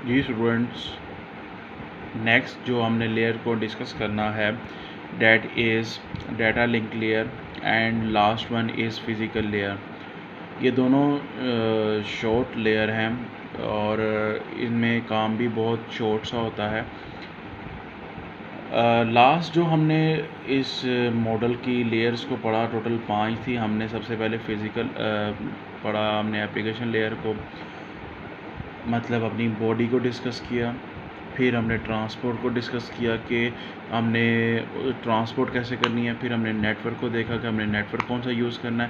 जी students, next जो हमने layer को डिस्कस करना है that is data link layer and last one is physical layer. ये दोनों शॉर्ट लेयर हैं और इनमें काम भी बहुत शॉर्ट सा होता है। लास्ट जो हमने इस मॉडल की लेयर्स को पढ़ा, टोटल 5 थी। हमने सबसे पहले फिज़िकल पढ़ा, हमने एप्लीकेशन लेयर को, मतलब अपनी बॉडी को डिस्कस किया। फिर हमने ट्रांसपोर्ट को डिस्कस किया कि हमने ट्रांसपोर्ट कैसे करनी है। फिर हमने नेटवर्क को देखा कि हमने नेटवर्क कौन सा यूज़ करना है।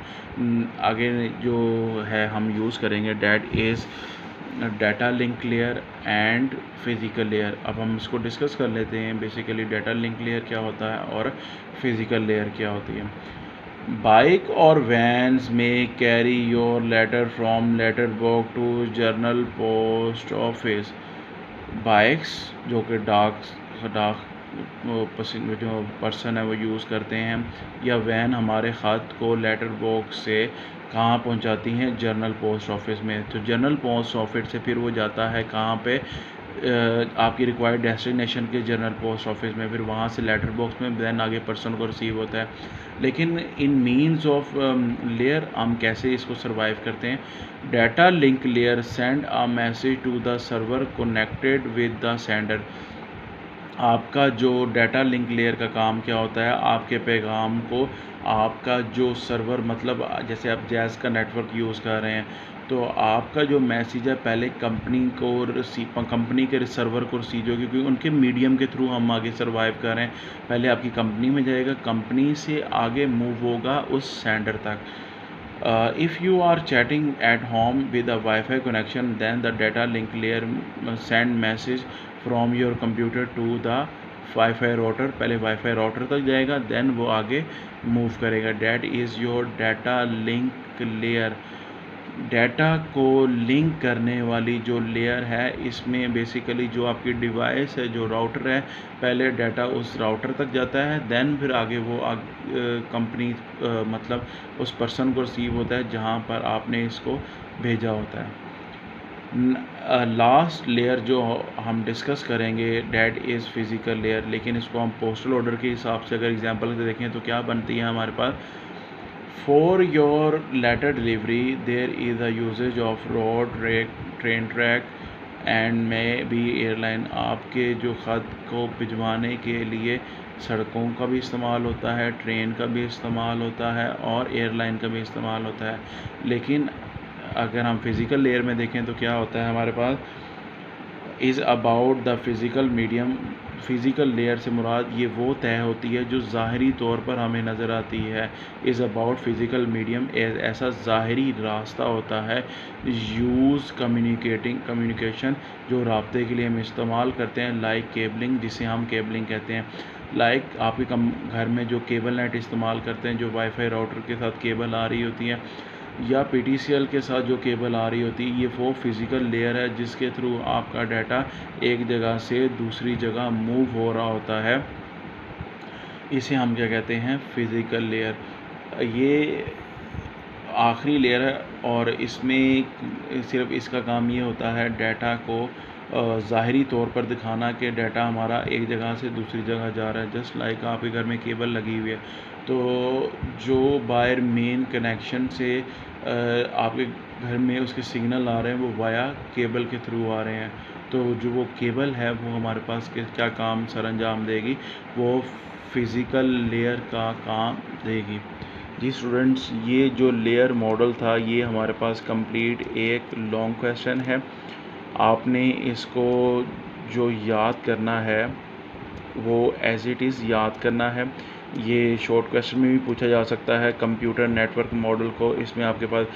आगे जो है हम यूज़ करेंगे that is data link layer and physical layer. अब हम इसको डिस्कस कर लेते हैं। बेसिकली डाटा लिंक लेयर क्या होता है और फिज़िकल लेयर क्या होती है। बाइक और वैन्स में carry your letter from letter box to general post office. Bikes जो कि डाक जो पर्सन है वो यूज़ करते हैं, या वैन हमारे ख़त को लेटर बॉक्स से कहाँ पहुंचाती हैं, जर्नल पोस्ट ऑफिस में। तो जर्नल पोस्ट ऑफिस से फिर वो जाता है कहाँ पे, आपकी रिक्वायर्ड डेस्टिनेशन के जर्नल पोस्ट ऑफिस में। फिर वहाँ से लेटर बॉक्स में देन आगे पर्सन को रिसीव होता है। लेकिन इन मीन्स ऑफ लेयर हम कैसे इसको सर्वाइव करते हैं। Data link layer send a message to the server connected with the sender. आपका जो डाटा लिंक लेयर का काम क्या होता है, आपके पैगाम को आपका जो सर्वर, मतलब जैसे आप जैज़ का नेटवर्क यूज़ कर रहे हैं, तो आपका जो मैसेज है पहले कंपनी के सर्वर को रिसीव होगी, क्योंकि उनके मीडियम के थ्रू हम आगे सर्वाइव कर रहे हैं। पहले आपकी कंपनी में जाएगा, कंपनी से आगे मूव होगा उस सेंडर तक। If you are chatting at home with a Wi-Fi connection, then the data link layer send message from your computer to the Wi-Fi router। पहले Wi-Fi router तक जाएगा, then वो आगे मूव करेगा। That is your data link layer। Data को link करने वाली जो लेयर है, इसमें बेसिकली जो आपकी डिवाइस है, जो राउटर है, पहले डाटा उस राउटर तक जाता है, देन फिर आगे वो कंपनी मतलब उस पर्सन को रिसीव होता है जहाँ पर आपने इसको भेजा होता है। लास्ट लेयर जो हम डिस्कस करेंगे डेट इज़ फिज़िकल लेयर, लेकिन इसको हम पोस्टल ऑर्डर के हिसाब से अगर एग्जांपल से देखें तो क्या बनती है हमारे पास। For your letter delivery, there is a usage of road, train track and may be airline। आपके जो ख़त को भिजवाने के लिए सड़कों का भी इस्तेमाल होता है, ट्रेन का भी इस्तेमाल होता है और एयरलाइन का भी इस्तेमाल होता है। लेकिन अगर हम फिज़िकल लेयर में देखें तो क्या होता है हमारे पास, is about the physical medium. Physical layer से मुराद ये वो तय होती है जो ज़ाहरी तौर पर हमें नज़र आती है। इज़ अबाउट फ़िज़िकल मीडियम, ऐसा ज़ाहरी रास्ता होता है यूज़ कम्युनिकेशन जो राब्ते के लिए हम इस्तेमाल करते हैं, लाइक केबलिंग, जिसे हम केबलिंग कहते हैं। लाइक आपके घर में जो केबल नेट इस्तेमाल करते हैं, जो वाईफाई राउटर के साथ केबल आ रही होती है, या PTCL के साथ जो केबल आ रही होती है, ये वो फिज़िकल लेयर है जिसके थ्रू आपका डाटा एक जगह से दूसरी जगह मूव हो रहा होता है। इसे हम क्या कहते हैं, फिज़िकल लेयर। ये आखिरी लेयर है और इसमें सिर्फ इसका काम ये होता है डाटा को ज़ाहरी तौर पर दिखाना कि डाटा हमारा एक जगह से दूसरी जगह जा रहा है। जस्ट लाइक आपके घर में केबल लगी हुई है, तो जो बाहर मेन कनेक्शन से आपके घर में उसके सिग्नल आ रहे हैं, वो वाया केबल के थ्रू आ रहे हैं। तो जो वो केबल है वो हमारे पास क्या काम सर अंजाम देगी, वो फिज़िकल लेयर का काम देगी। जी स्टूडेंट्स, ये जो लेयर मॉडल था ये हमारे पास कंप्लीट एक लॉन्ग क्वेश्चन है। आपने इसको जो याद करना है वो एज़ इट इज़ याद करना है। ये शॉर्ट क्वेश्चन में भी पूछा जा सकता है। कंप्यूटर नेटवर्क मॉडल को, इसमें आपके पास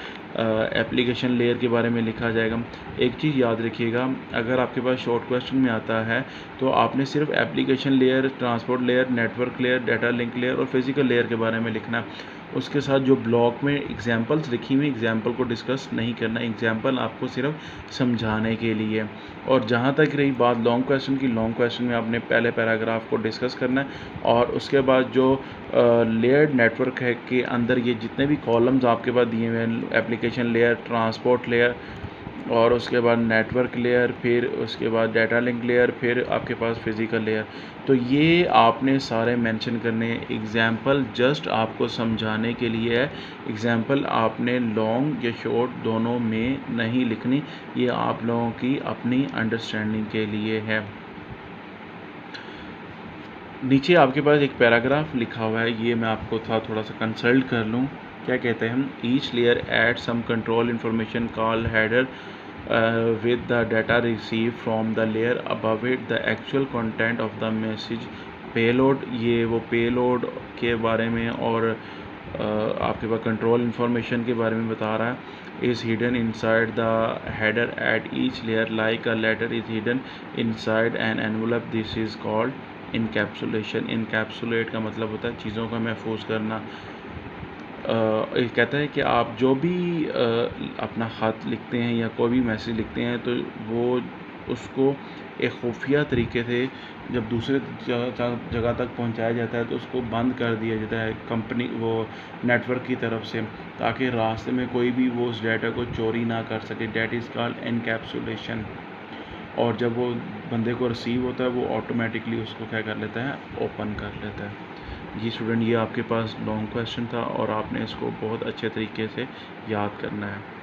एप्लीकेशन लेयर के बारे में लिखा जाएगा। एक चीज़ याद रखिएगा, अगर आपके पास शॉर्ट क्वेश्चन में आता है तो आपने सिर्फ application layer, transport layer, network layer, data link layer और फिज़िकल लेयर के बारे में लिखना है। उसके साथ जो ब्लॉक में एग्जांपल्स लिखी हुई, एग्जांपल को डिस्कस नहीं करना। एग्जांपल आपको सिर्फ समझाने के लिए। और जहाँ तक रही बात लॉन्ग क्वेश्चन की, लॉन्ग क्वेश्चन में आपने पहले पैराग्राफ को डिस्कस करना है और उसके बाद जो लेयर्ड नेटवर्क है के अंदर ये जितने भी कॉलम्स आपके पास दिए हुए हैं, एप्लीकेशन लेयर, ट्रांसपोर्ट लेयर, और उसके बाद नेटवर्क लेयर, फिर उसके बाद डाटा लिंक लेयर, फिर आपके पास फिज़िकल लेयर। तो ये आपने सारे मेंशन करने। एग्ज़ाम्पल जस्ट आपको समझाने के लिए है। एग्ज़ाम्पल आपने लॉन्ग या शॉर्ट दोनों में नहीं लिखनी, ये आप लोगों की अपनी अंडरस्टैंडिंग के लिए है। नीचे आपके पास एक पैराग्राफ लिखा हुआ है, ये मैं आपको थोड़ा सा कंसल्ट कर लूँ। क्या कहते हैं हम, each layer add some control information call header with the data received from the layer above it, the actual content of the message payload, ये वो पेलोड के बारे में और आपके पास कंट्रोल इन्फॉर्मेशन के बारे में बता रहा है। Is hidden inside the header at each layer like a letter is hidden inside an envelope, this is called encapsulation. Encapsulate का मतलब होता है चीज़ों का महफूज करना। ये कहता है कि आप जो भी अपना ख़त लिखते हैं या कोई भी मैसेज लिखते हैं तो वो उसको एक खुफिया तरीके से जब दूसरे जगह तक पहुंचाया जाता है तो उसको बंद कर दिया जाता है कंपनी वो नेटवर्क की तरफ से, ताकि रास्ते में कोई भी वो उस डाटा को चोरी ना कर सके। That is called encapsulation. और जब वो बंदे को रिसीव होता है वो ऑटोमेटिकली उसको क्या कर लेता है, ओपन कर लेता है। जी स्टूडेंट, ये आपके पास लॉन्ग क्वेश्चन था और आपने इसको बहुत अच्छे तरीके से याद करना है।